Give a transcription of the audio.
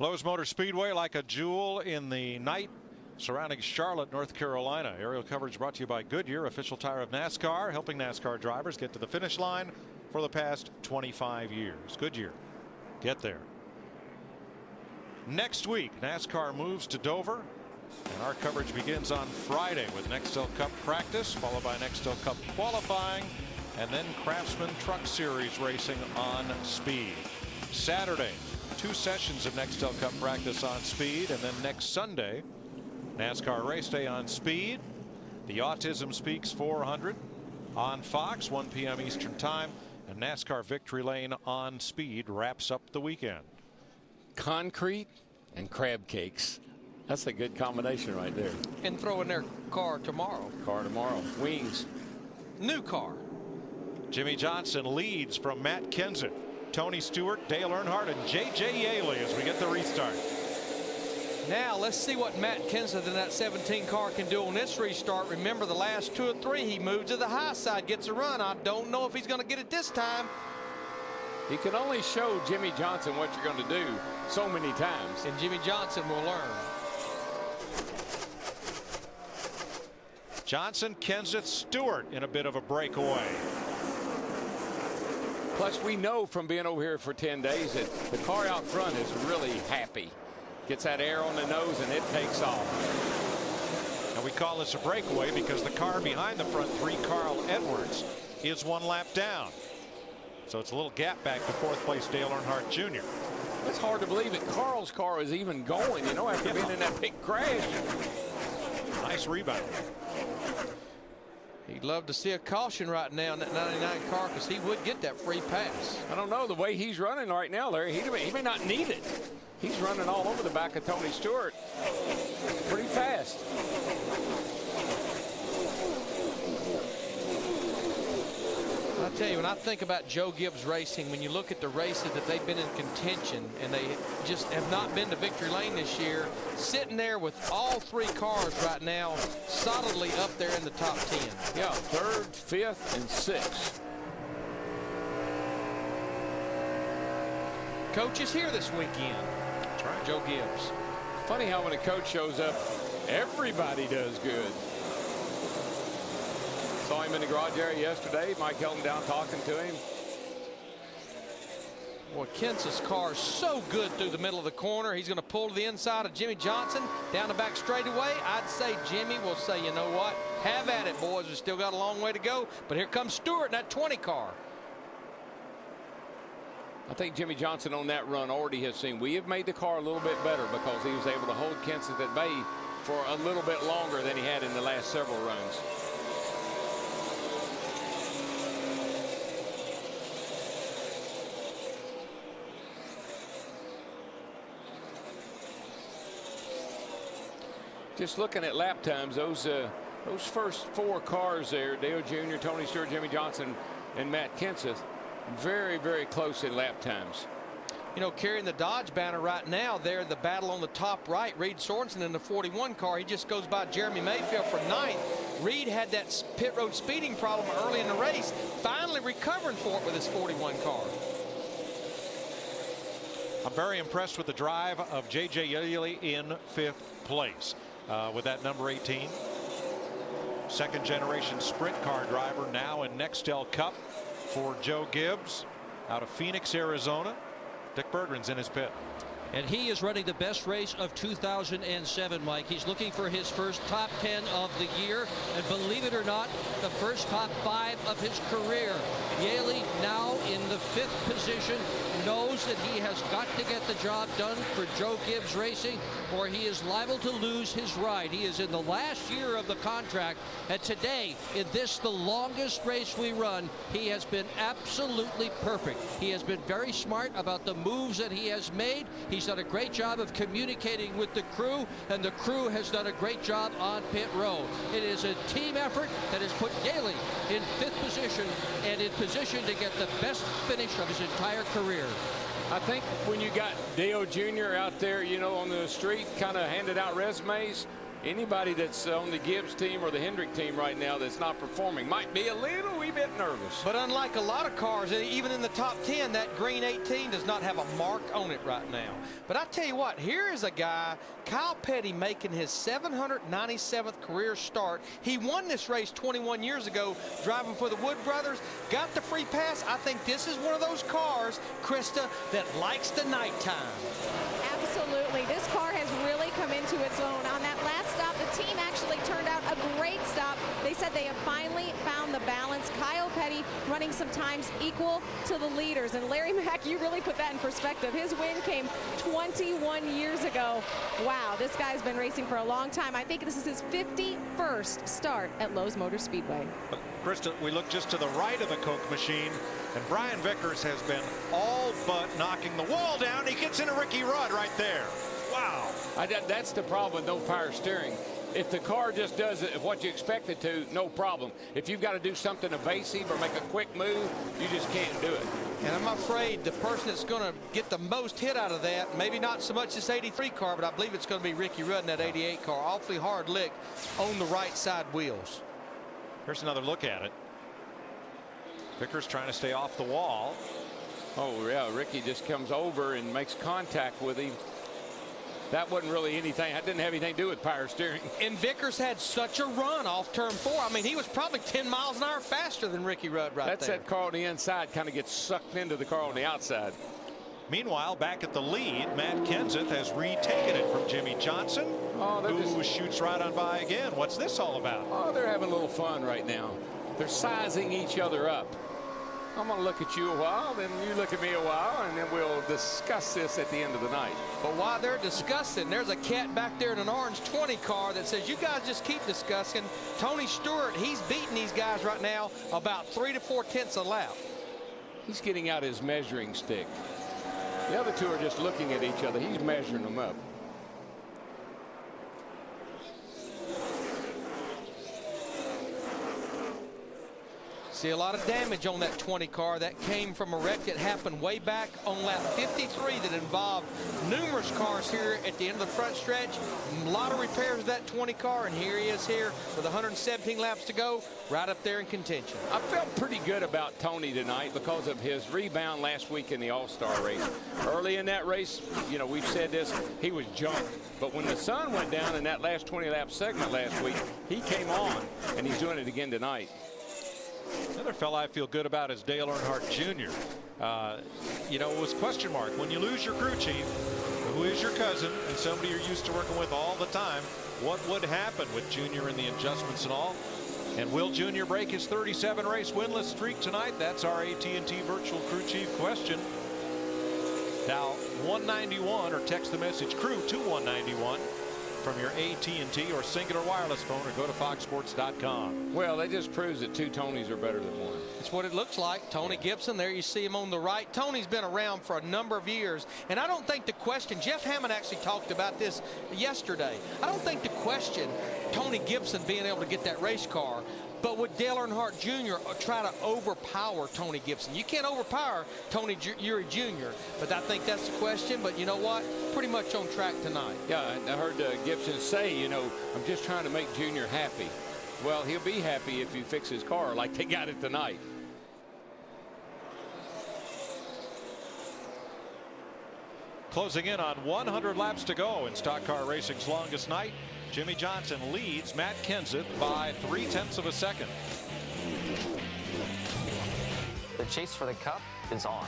Lowe's Motor Speedway, like a jewel in the night surrounding Charlotte, North Carolina. Aerial coverage brought to you by Goodyear, official tire of NASCAR, helping NASCAR drivers get to the finish line for the past 25 years. Goodyear, get there. Next week, NASCAR moves to Dover, and our coverage begins on Friday with Nextel Cup practice, followed by Nextel Cup qualifying, and then Craftsman Truck Series racing on Speed. Saturday, 2 sessions of Nextel Cup practice on Speed, and then next Sunday, NASCAR race day on Speed. The Autism Speaks 400 on Fox, 1 p.m. Eastern Time, and NASCAR Victory Lane on Speed wraps up the weekend. Concrete and crab cakes. That's a good combination right there. And throw in their car tomorrow. Wings. New car. Jimmy Johnson leads from Matt Kenseth, Tony Stewart, Dale Earnhardt, and J.J. Yeley as we get the restart. Now let's see what Matt Kenseth in that 17 car can do on this restart. Remember, the last 2 or 3 he moved to the high side, gets a run. I don't know if he's going to get it this time. He can only show Jimmy Johnson what you're going to do so many times. And Jimmy Johnson will learn. Johnson, Kenseth, Stewart in a bit of a breakaway. Plus, we know from being over here for 10 days that the car out front is really happy. Gets that air on the nose and it takes off. And we call this a breakaway because the car behind the front 3, Carl Edwards, is 1 lap down. So it's a little gap back to 4th place Dale Earnhardt Jr. It's hard to believe that Carl's car is even going, you know, after being in that big crash. Nice rebound. He'd love to see a caution right now in that 99 car because he would get that free pass. I don't know, the way he's running right now, Larry, he may not need it. He's running all over the back of Tony Stewart pretty fast. I tell you, when I think about Joe Gibbs Racing, when you look at the races that they've been in contention and they just have not been to victory lane this year, sitting there with all 3 cars right now solidly up there in the top 10. Yeah, 3rd, 5th, and 6th. Coach is here this weekend. That's right. Joe Gibbs. Funny how when a coach shows up, everybody does good. Saw him in the garage area yesterday. Mike held him down talking to him. Boy, Kenseth's car is so good through the middle of the corner. He's going to pull to the inside of Jimmy Johnson down the back straightaway. I'd say Jimmy will say, you know what? Have at it, boys. We've still got a long way to go. But here comes Stewart in that 20 car. I think Jimmy Johnson on that run already has seen we have made the car a little bit better because he was able to hold Kenseth at bay for a little bit longer than he had in the last several runs. Just looking at lap times, those first 4 cars there, Dale Jr., Tony Stewart, Jimmy Johnson, and Matt Kenseth, very, very close in lap times. You know, carrying the Dodge banner right now, there, the battle on the top right, Reed Sorensen in the 41 car. He just goes by Jeremy Mayfield for 9th. Reed had that pit road speeding problem early in the race, finally recovering for it with his 41 car. I'm very impressed with the drive of J.J. Yeley in 5th place. With that number 18. 2nd generation sprint car driver now in Nextel Cup for Joe Gibbs out of Phoenix, Arizona. Dick Berggren's in his pit. And he is running the best race of 2007, Mike. He's looking for his first top 10 of the year. And believe it or not, the first top 5 of his career. Yeley now in the 5th position, knows that he has got to get the job done for Joe Gibbs Racing, or he is liable to lose his ride. He is in the last year of the contract, and today, in this, the longest race we run, he has been absolutely perfect. He has been very smart about the moves that he has made. He's done a great job of communicating with the crew, and the crew has done a great job on pit road. It is a team effort that has put Yeley in 5th position and in position to get the best finish of his entire career. I think when you got Dale Jr. out there, you know, on the street, kind of handed out resumes, Anybody that's on the Gibbs team or the Hendrick team right now that's not performing might be a little wee bit nervous. But unlike a lot of cars, even in the top 10, that green 18 does not have a mark on it right now. But I tell you what, here is a guy, Kyle Petty, making his 797th career start. He won this race 21 years ago driving for the Wood Brothers, got the free pass. I think this is one of those cars, Krista, that likes the nighttime. Absolutely. This car has really come into its own. On that last stop, the team actually turned out a great stop. They said they have finally found the balance. Kyle Petty running sometimes equal to the leaders. And Larry Mack, you really put that in perspective. His win came 21 years ago. Wow, this guy's been racing for a long time. I think this is his 51st start at Lowe's Motor Speedway. Krista, we look just to the right of the Coke machine, and Brian Vickers has been all but knocking the wall down. He gets into Ricky Rudd right there. Wow. That's the problem with no power steering. If the car just does what you expect it to, no problem. If you've got to do something evasive or make a quick move, you just can't do it. And I'm afraid the person that's going to get the most hit out of that, maybe not so much this 83 car, but I believe it's going to be Ricky Rudd in that 88 car. Awfully hard lick on the right side wheels. Here's another look at it. Vickers trying to stay off the wall. Oh, yeah, Ricky just comes over and makes contact with him. That wasn't really anything. That didn't have anything to do with power steering. And Vickers had such a run off turn 4. I mean, he was probably 10 miles an hour faster than Ricky Rudd right That's there. that car on the inside kind of gets sucked into the car on the outside. Meanwhile, back at the lead, Matt Kenseth has retaken it from Jimmy Johnson, who shoots right on by again. What's this all about? Oh, they're having a little fun right now. They're sizing each other up. I'm going to look at you a while, then you look at me a while, and then we'll discuss this at the end of the night. But while they're discussing, there's a cat back there in an orange 20 car that says, you guys just keep discussing. Tony Stewart, he's beating these guys right now about 3 to 4 tenths a lap. He's getting out his measuring stick. The other two are just looking at each other. He's measuring them up. See a lot of damage on that 20 car. That came from a wreck that happened way back on lap 53 that involved numerous cars here at the end of the front stretch. A lot of repairs of that 20 car, and here he is here with 117 laps to go, right up there in contention. I felt pretty good about Tony tonight because of his rebound last week in the All-Star race. Early in that race, you know, we've said this, he was junk. But when the sun went down in that last 20-lap segment last week, he came on, and he's doing it again tonight. Another fella I feel good about is Dale Earnhardt Jr. You know, it was question mark. When you lose your crew chief, who is your cousin and somebody you're used to working with all the time, what would happen with Jr. and the adjustments and all? And will Jr. break his 37 race winless streak tonight? That's our AT&T virtual crew chief question. Dial 191 or text the message crew to 191 from your AT&T or Singular Wireless phone, or go to foxsports.com. Well, that just proves that two Tonys are better than one. It's what it looks like. Tony Gibson, there you see him on the right. Tony's been around for a number of years, and I don't think the question, Jeff Hammond actually talked about this yesterday. I don't think the question, Tony Gibson being able to get that race car, but would Dale Earnhardt Jr. try to overpower Tony Gibson? You can't overpower Tony Jr., but I think that's the question. But you know what? Pretty much on track tonight. Yeah, I heard Gibson say, you know, I'm just trying to make Jr. happy. Well, he'll be happy if you fix his car like they got it tonight. Closing in on 100 laps to go in stock car racing's longest night. Jimmy Johnson leads Matt Kenseth by 0.3 of a second. The chase for the cup is on.